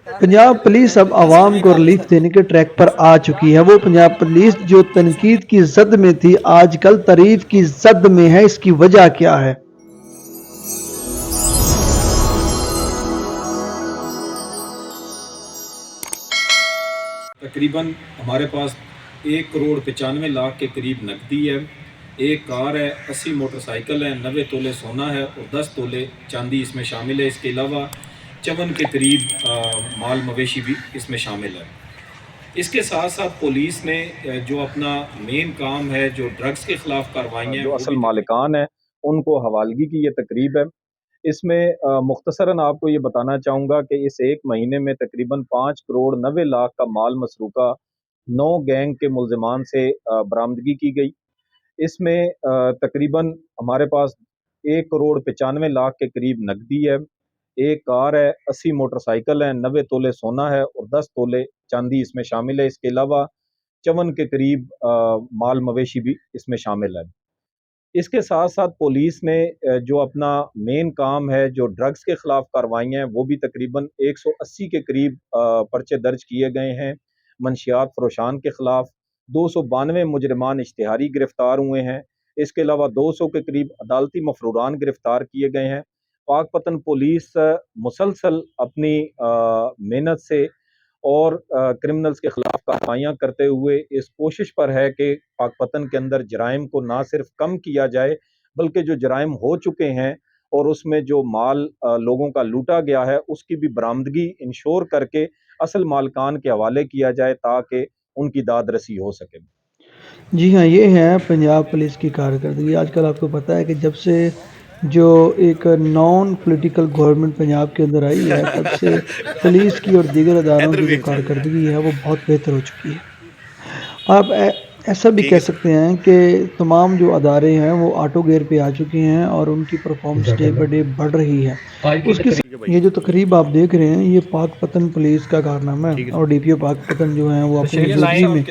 Punjab police अब आवाम को relief देने के ट्रैक पर आ चुकी है। वो पंजाब पुलिस जो तनकीद की जद में थी आजकल तारीफ की जद में है। इसकी वजह क्या है? तकरीबन हमारे पास 1,95,00,000 के करीब नकदी है, एक कार है, 80 मोटरसाइकिल है, 90 तोले सोना है और 10 तोले चांदी इसमें शामिल है। इसके अलावा 54 के करीब माल मवेशी भी इसमें शामिल है। इसके साथ साथ पुलिस ने जो अपना मेन काम है, जो ड्रग्स के खिलाफ कार्रवाइयाँ जो असल मालिकान है उनको हवालगी की ये तकरीब है। इसमें मुख्तसरन आपको ये बताना चाहूँगा कि इस एक महीने में तकरीबन 5,90,00,000 का माल मसरूका 9 गैंग के मुल्ज़िमान से बरामदगी की गई। इसमें तकरीबन हमारे पास 1,95,00,000 के करीब नकदी है, एक कार है, 80 मोटरसाइकिल है, 90 तोले सोना है और 10 तोले चांदी इसमें शामिल है। इसके अलावा 54 के करीब माल मवेशी भी इसमें शामिल है। इसके साथ साथ पुलिस ने जो अपना मेन काम है, जो ड्रग्स के खिलाफ कार्रवाइयाँ हैं, वो भी तकरीबन 180 के करीब पर्चे दर्ज किए गए हैं। मंशियात फरोशान के खिलाफ 292 मुजरिमान इश्तिहारी गिरफ्तार हुए हैं। इसके अलावा 200 के करीब अदालती मफरूरान गिरफ्तार किए गए हैं। पाकपतन पुलिस मुसलसल अपनी मेहनत से और क्रिमिनल्स के खिलाफ कार्रवाइयाँ करते हुए इस कोशिश पर है कि पाकपतन के अंदर जराइम को ना सिर्फ कम किया जाए, बल्कि जो जराइम हो चुके हैं और उसमें जो माल लोगों का लूटा गया है उसकी भी बरामदगी इंश्योर करके असल मालिकान के हवाले किया जाए ताकि उनकी दाद रसी हो सके। जी हाँ, ये है पंजाब पुलिस की कारकर्दगी। आजकल आपको पता है कि जब से जो एक नॉन पॉलिटिकल गवर्नमेंट पंजाब के अंदर आई है, तब से पुलिस की और दीगर अदारों की जो कारकर्दगी है वो बहुत बेहतर हो चुकी है। आप ऐसा भी कह सकते हैं कि तमाम जो अदारे हैं वो ऑटो गियर पे आ चुके हैं और उनकी परफॉर्मेंस डे बाय डे बढ़ रही है। उसकी ये जो तकरीब आप देख रहे हैं ये पाकपतन पुलिस का कारनामा है और डीपीओ पाकपतन जो हैं वो अपनी ड्यूटी में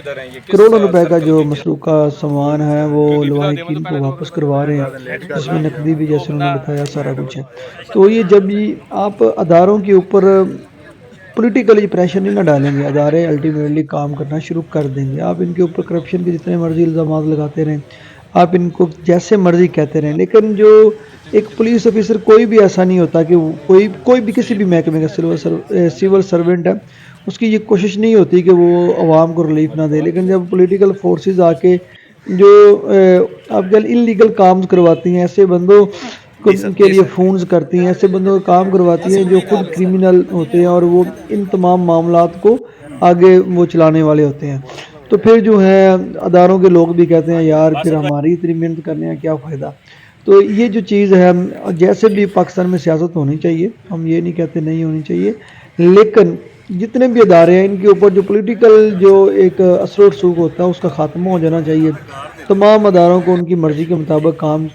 करोड़ों रुपए का जो मसरूका सामान है वो लवाहिकीन को वापस करवा रहे हैं, जिसमें नकदी भी जैसे उन्होंने बताया सारा कुछ है। तो ये जब भी आप अदारों के ऊपर पॉलिटिकली प्रेशर नहीं ना डालेंगे, अदारे अल्टीमेटली काम करना शुरू कर देंगे। आप इनके ऊपर करप्शन के जितने मर्जी इल्ज़ामात लगाते रहें, आप इनको जैसे मर्जी कहते रहें, लेकिन जो एक पुलिस ऑफिसर कोई भी ऐसा नहीं होता कि कोई भी किसी भी महकमे का सिविल सर्वेंट है, उसकी ये कोशिश नहीं होती कि वो आवाम को रिलीफ ना दे। लेकिन जब पॉलिटिकल फोर्सेस आके जो आप इलीगल काम करवाती हैं, ऐसे बंदों के लिए फ़ोन्स करती हैं, ऐसे बंदों का काम करवाती हैं जो खुद क्रिमिनल होते हैं और वो इन तमाम मामलात को आगे वो चलाने वाले होते हैं। तो फिर जो है अदारों के लोग भी कहते हैं यार फिर हमारी इतनी मेहनत करने का क्या फ़ायदा। तो ये जो चीज़ है, जैसे भी पाकिस्तान में सियासत होनी चाहिए, हम ये नहीं कहते नहीं होनी चाहिए, लेकिन जितने भी अदारे हैं इनके ऊपर जो पॉलिटिकल जो एक असर रसूख होता है उसका ख़ात्मा हो जाना चाहिए। तमाम अदारों को उनकी मर्ज़ी के मुताबिक काम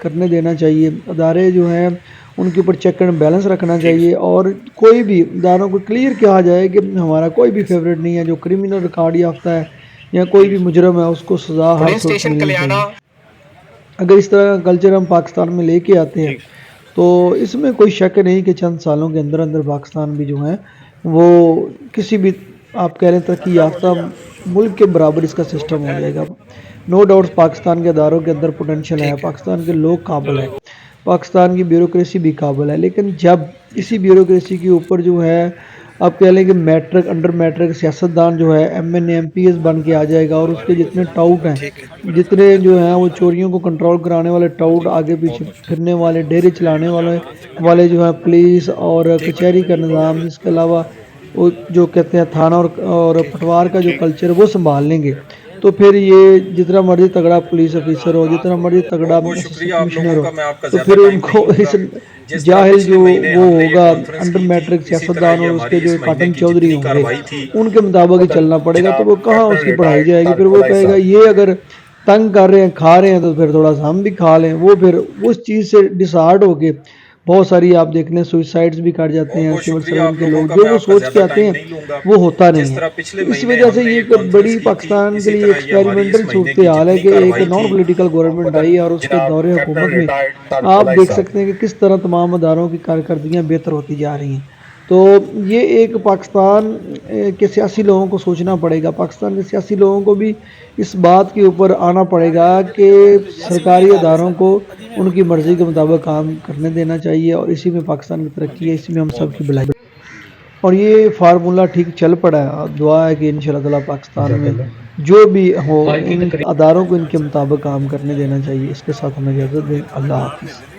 करने देना चाहिए। अदारे जो हैं उनके ऊपर चेक एंड बैलेंस रखना चाहिए और कोई भी अदारों को क्लियर कहा जाए कि हमारा कोई भी फेवरेट नहीं है, जो क्रिमिनल रिकॉर्ड याफ्ता है या कोई भी मुजरम है उसको सज़ा हर सूरत में मिलनी चाहिए। अगर इस तरह का कल्चर हम पाकिस्तान में लेके आते हैं तो इसमें कोई शक नहीं कि चंद सालों के अंदर अंदर पाकिस्तान भी जो है वो किसी भी आप कह रहे हैं तरक्की याफ्ता मुल्क के बराबर इसका सिस्टम हो जाएगा। नो डाउट पाकिस्तान के अदारों के अंदर पोटेंशियल है, पाकिस्तान के लोग काबिल हैं, पाकिस्तान की ब्यूरोक्रेसी भी काबिल है, लेकिन जब इसी ब्यूरोक्रेसी के ऊपर जो है आप कह लें कि मैट्रिक अंडर मैट्रिक सियासतदान जो है एमएनए एमपीएस बन के आ जाएगा और उसके जितने टाउट हैं, जितने जो हैं वो चोरियों को कंट्रोल कराने वाले टाउट, आगे पीछे फिरने वाले, डेरे चलाने वाले जो है पुलिस और कचहरी का निज़ाम, इसके अलावा वो जो कहते हैं थाना और पटवार का जो कल्चर वो संभाल लेंगे, तो फिर ये जितना मर्जी तगड़ा पुलिस ऑफिसर हो, जितना मर्जी तगड़ा कमिश्नर हो, तो फिर उनको इस जाहिल जो वो होगा अंडर मैट्रिक सियासतदान और उसके जो काटन चौधरी होंगे उनके मुताबिक ही चलना पड़ेगा। तो वो कहाँ उसकी पढ़ाई जाएगी। फिर वो कहेगा ये अगर तंग कर रहे हैं खा रहे हैं तो फिर थोड़ा सा हम भी खा लें। वो फिर उस चीज़ से डिसहार्ट होके बहुत सारी आप देख लें सुसाइड्स भी कर जाते हैं सिविल सर्वेंट के लोग, जो वो सोच के आते हैं वो होता नहीं है। इस वजह से ये एक बड़ी पाकिस्तान के लिए एक्सपेरिमेंटल सूरत हाल है कि एक नॉन पॉलिटिकल गवर्नमेंट आई और उसके दौरे हुकूमत में आप देख सकते हैं कि किस तरह तमाम अदारों की कारकर्दगियाँ बेहतर होती जा रही हैं। تو یہ ایک پاکستان کے سیاسی لوگوں کو سوچنا پڑے گا، پاکستان کے سیاسی لوگوں کو بھی اس بات کے اوپر آنا پڑے گا کہ سرکاری اداروں کو ان کی مرضی کے مطابق کام کرنے دینا چاہیے، اور اسی میں پاکستان کی ترقی ہے، اسی میں ہم سب کی بھلائی ہے۔ اور یہ فارمولہ ٹھیک چل پڑا ہے، اور دعا ہے کہ انشاءاللہ تعالیٰ پاکستان میں جو بھی ہو ان اداروں کو ان کے مطابق کام کرنے دینا چاہیے۔ اس کے ساتھ ہمیں اجازت دیں، اللہ حافظ۔